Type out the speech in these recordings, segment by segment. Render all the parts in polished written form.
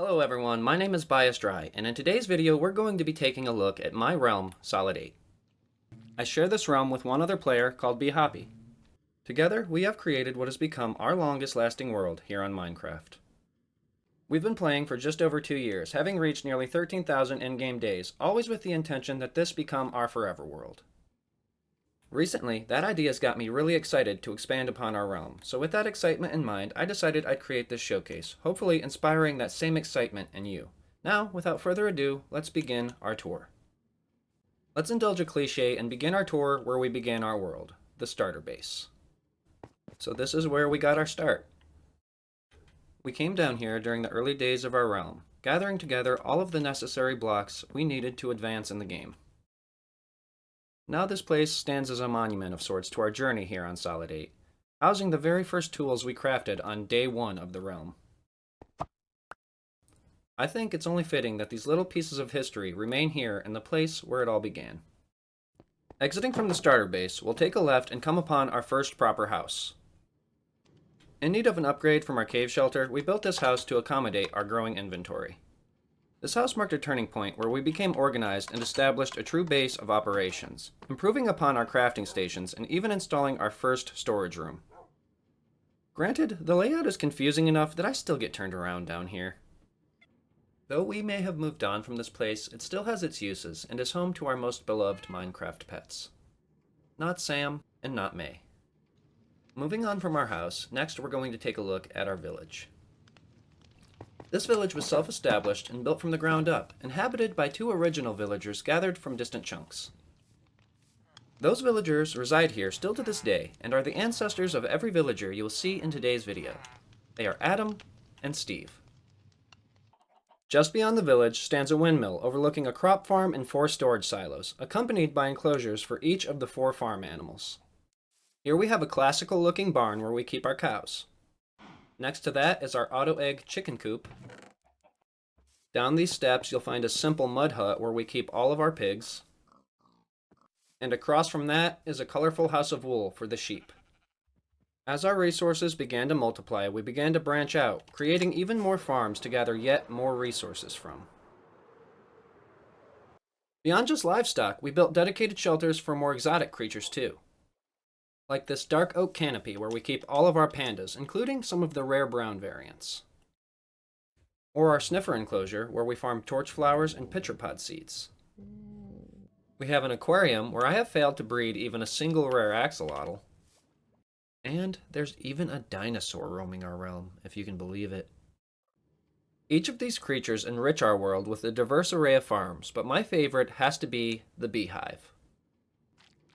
Hello everyone, my name is Tobias, and in today's video we're going to be taking a look at my realm, Solid 8. I share this realm with one other player called bhappy. Together, we have created what has become our longest lasting world here on Minecraft. We've been playing for just over 2 years, having reached nearly 13,000 in-game days, always with the intention that this become our forever world. Recently, that idea has got me really excited to expand upon our realm, so with that excitement in mind, I decided I'd create this showcase, hopefully inspiring that same excitement in you. Now, without further ado, let's begin our tour. Let's indulge a cliche and begin our tour where we began our world, the starter base. So this is where we got our start. We came down here during the early days of our realm, gathering together all of the necessary blocks we needed to advance in the game. Now this place stands as a monument of sorts to our journey here on Solid 8, housing the very first tools we crafted on day 1 of the realm. I think it's only fitting that these little pieces of history remain here in the place where it all began. Exiting from the starter base, we'll take a left and come upon our first proper house. In need of an upgrade from our cave shelter, we built this house to accommodate our growing inventory. This house marked a turning point where we became organized and established a true base of operations, improving upon our crafting stations and even installing our first storage room. Granted, the layout is confusing enough that I still get turned around down here. Though we may have moved on from this place, it still has its uses and is home to our most beloved Minecraft pets. Not Sam and not May. Moving on from our house, next we're going to take a look at our village. This village was self-established and built from the ground up, inhabited by 2 original villagers gathered from distant chunks. Those villagers reside here still to this day, and are the ancestors of every villager you will see in today's video. They are Adam and Steve. Just beyond the village stands a windmill overlooking a crop farm and 4 storage silos, accompanied by enclosures for each of the 4 farm animals. Here we have a classical-looking barn where we keep our cows. Next to that is our auto-egg chicken coop. Down these steps you'll find a simple mud hut where we keep all of our pigs. And across from that is a colorful house of wool for the sheep. As our resources began to multiply, we began to branch out, creating even more farms to gather yet more resources from. Beyond just livestock, we built dedicated shelters for more exotic creatures too. Like this dark oak canopy where we keep all of our pandas, including some of the rare brown variants. Or our sniffer enclosure where we farm torch flowers and pitcher pod seeds. We have an aquarium where I have failed to breed even a single rare axolotl. And there's even a dinosaur roaming our realm, if you can believe it. Each of these creatures enrich our world with a diverse array of farms, but my favorite has to be the beehive.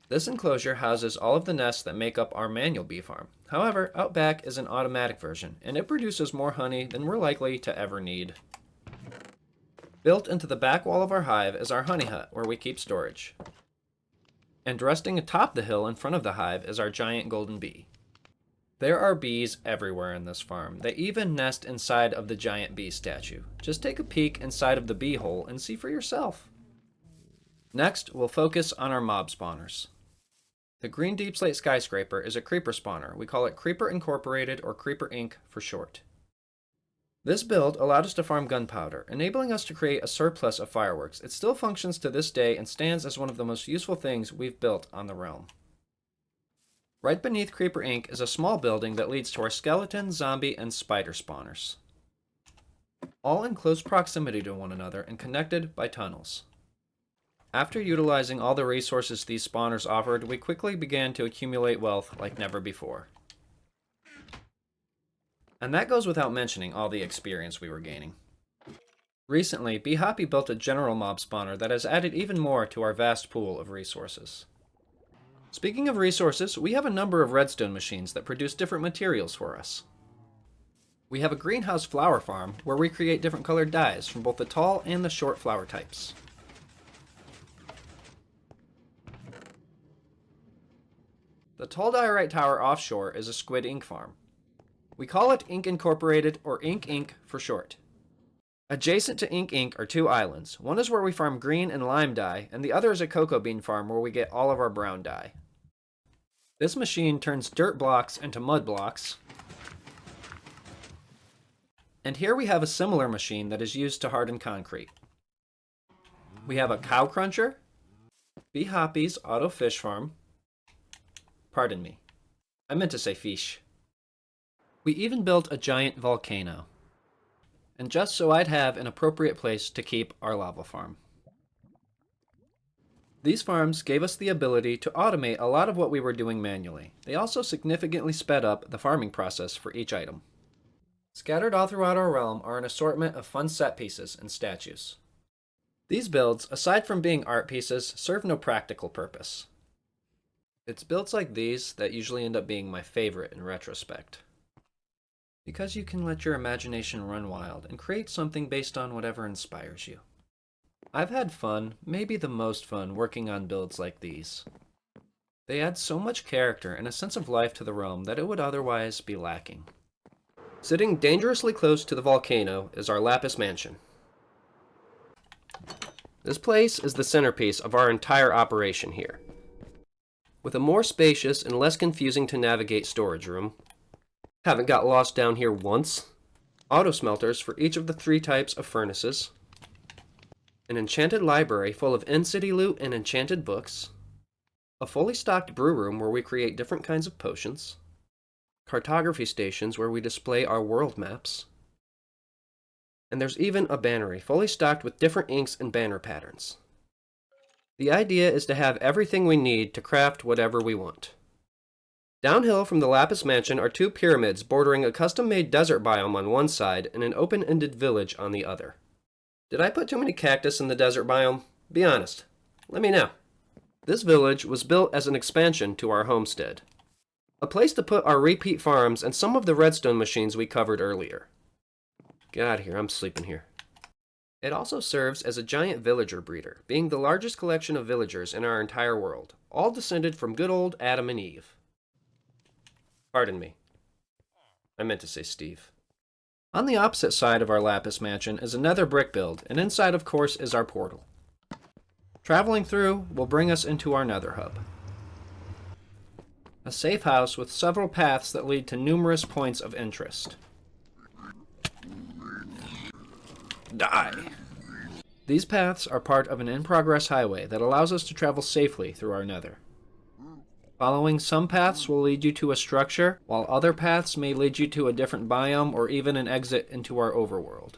This enclosure houses all of the nests that make up our manual bee farm. However, out back is an automatic version, and it produces more honey than we're likely to ever need. Built into the back wall of our hive is our honey hut, where we keep storage. And resting atop the hill in front of the hive is our giant golden bee. There are bees everywhere in this farm. They even nest inside of the giant bee statue. Just take a peek inside of the bee hole and see for yourself. Next, we'll focus on our mob spawners. The green deep slate skyscraper is a creeper spawner. We call it Creeper Incorporated or Creeper Inc. for short. This build allowed us to farm gunpowder, enabling us to create a surplus of fireworks. It still functions to this day and stands as one of the most useful things we've built on the realm. Right beneath Creeper Inc. is a small building that leads to our skeleton, zombie, and spider spawners. All in close proximity to one another and connected by tunnels. After utilizing all the resources these spawners offered, we quickly began to accumulate wealth like never before. And that goes without mentioning all the experience we were gaining. Recently, bhappy built a general mob spawner that has added even more to our vast pool of resources. Speaking of resources, we have a number of redstone machines that produce different materials for us. We have a greenhouse flower farm where we create different colored dyes from both the tall and the short flower types. The tall diorite tower offshore is a squid ink farm. We call it Ink Incorporated or Ink Inc. for short. Adjacent to Ink Inc. are 2 islands. One is where we farm green and lime dye, and the other is a cocoa bean farm where we get all of our brown dye. This machine turns dirt blocks into mud blocks, And here we have a similar machine that is used to harden concrete. We have a cow cruncher, Bee Hoppy's auto fish farm. Pardon me, I meant to say fish. We even built a giant volcano. And just so I'd have an appropriate place to keep our lava farm. These farms gave us the ability to automate a lot of what we were doing manually. They also significantly sped up the farming process for each item. Scattered all throughout our realm are an assortment of fun set pieces and statues. These builds, aside from being art pieces, serve no practical purpose. It's builds like these that usually end up being my favorite in retrospect. Because you can let your imagination run wild and create something based on whatever inspires you. I've had fun, maybe the most fun, working on builds like these. They add so much character and a sense of life to the realm that it would otherwise be lacking. Sitting dangerously close to the volcano is our Lapis Mansion. This place is the centerpiece of our entire operation here. With a more spacious and less confusing to navigate storage room, haven't got lost down here once, auto smelters for each of the 3 types of furnaces, an enchanted library full of in-city loot and enchanted books, a fully stocked brew room where we create different kinds of potions, cartography stations where we display our world maps, and there's even a bannery fully stocked with different inks and banner patterns. The idea is to have everything we need to craft whatever we want. Downhill from the Lapis Mansion are 2 pyramids bordering a custom-made desert biome on one side and an open-ended village on the other. Did I put too many cactus in the desert biome? Be honest. Let me know. This village was built as an expansion to our homestead. A place to put our repeat farms and some of the redstone machines we covered earlier. Get out of here, I'm sleeping here. It also serves as a giant villager breeder, being the largest collection of villagers in our entire world, all descended from good old Adam and Eve. Pardon me. I meant to say Steve. On the opposite side of our Lapis Mansion is another brick build, and inside, of course, is our portal. Traveling through will bring us into our Nether Hub. A safe house with several paths that lead to numerous points of interest. Die! These paths are part of an in-progress highway that allows us to travel safely through our nether. Following some paths will lead you to a structure, while other paths may lead you to a different biome or even an exit into our overworld.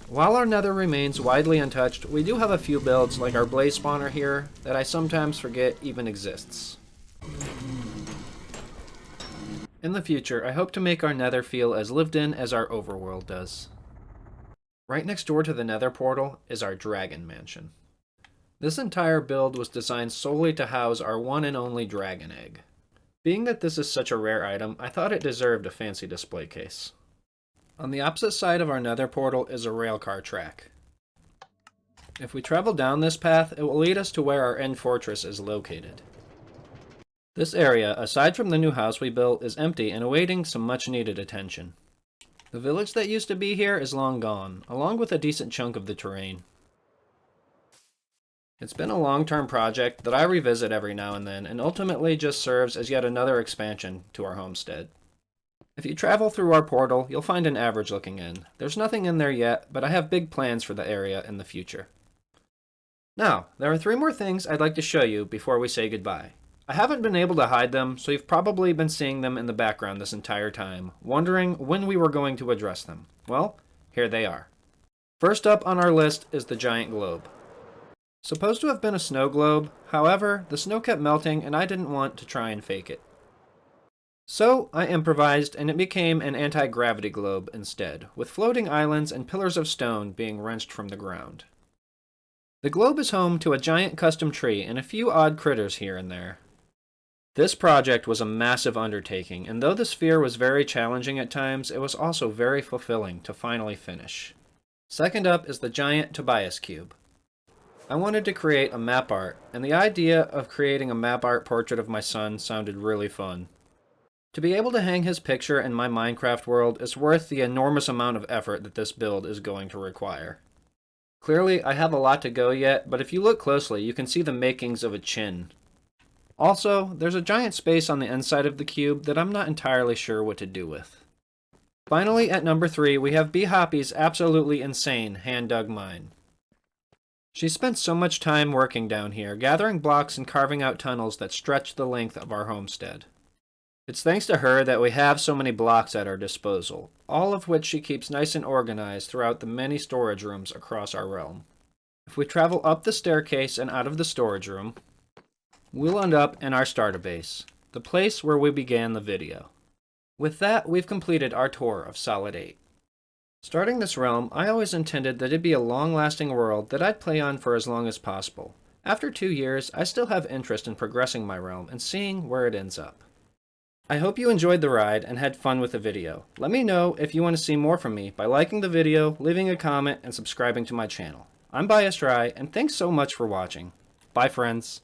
While our nether remains widely untouched, we do have a few builds like our blaze spawner here that I sometimes forget even exists. In the future, I hope to make our nether feel as lived in as our overworld does. Right next door to the nether portal is our dragon mansion. This entire build was designed solely to house our one and only dragon egg. Being that this is such a rare item, I thought it deserved a fancy display case. On the opposite side of our nether portal is a railcar track. If we travel down this path, it will lead us to where our end fortress is located. This area, aside from the new house we built, is empty and awaiting some much needed attention. The village that used to be here is long gone, along with a decent chunk of the terrain. It's been a long-term project that I revisit every now and then, and ultimately just serves as yet another expansion to our homestead. If you travel through our portal, you'll find an average-looking inn. There's nothing in there yet, but I have big plans for the area in the future. Now, there are 3 more things I'd like to show you before we say goodbye. I haven't been able to hide them, so you've probably been seeing them in the background this entire time, wondering when we were going to address them. Well, here they are. First up on our list is the giant globe. Supposed to have been a snow globe, however, the snow kept melting and I didn't want to try and fake it. So I improvised and it became an anti-gravity globe instead, with floating islands and pillars of stone being wrenched from the ground. The globe is home to a giant custom tree and a few odd critters here and there. This project was a massive undertaking, and though the sphere was very challenging at times, it was also very fulfilling to finally finish. Second up is the giant Tobias cube. I wanted to create a map art, and the idea of creating a map art portrait of my son sounded really fun. To be able to hang his picture in my Minecraft world is worth the enormous amount of effort that this build is going to require. Clearly, I have a lot to go yet, but if you look closely, you can see the makings of a chin. Also, there's a giant space on the inside of the cube that I'm not entirely sure what to do with. Finally, at number 3, we have B. Hoppy's absolutely insane hand-dug mine. She spent so much time working down here, gathering blocks and carving out tunnels that stretch the length of our homestead. It's thanks to her that we have so many blocks at our disposal, all of which she keeps nice and organized throughout the many storage rooms across our realm. If we travel up the staircase and out of the storage room, we'll end up in our starter base, the place where we began the video. With that, we've completed our tour of Solid 8. Starting this realm, I always intended that it'd be a long-lasting world that I'd play on for as long as possible. After 2 years, I still have interest in progressing my realm and seeing where it ends up. I hope you enjoyed the ride and had fun with the video. Let me know if you want to see more from me by liking the video, leaving a comment, and subscribing to my channel. I'm Tobias, and thanks so much for watching. Bye, friends.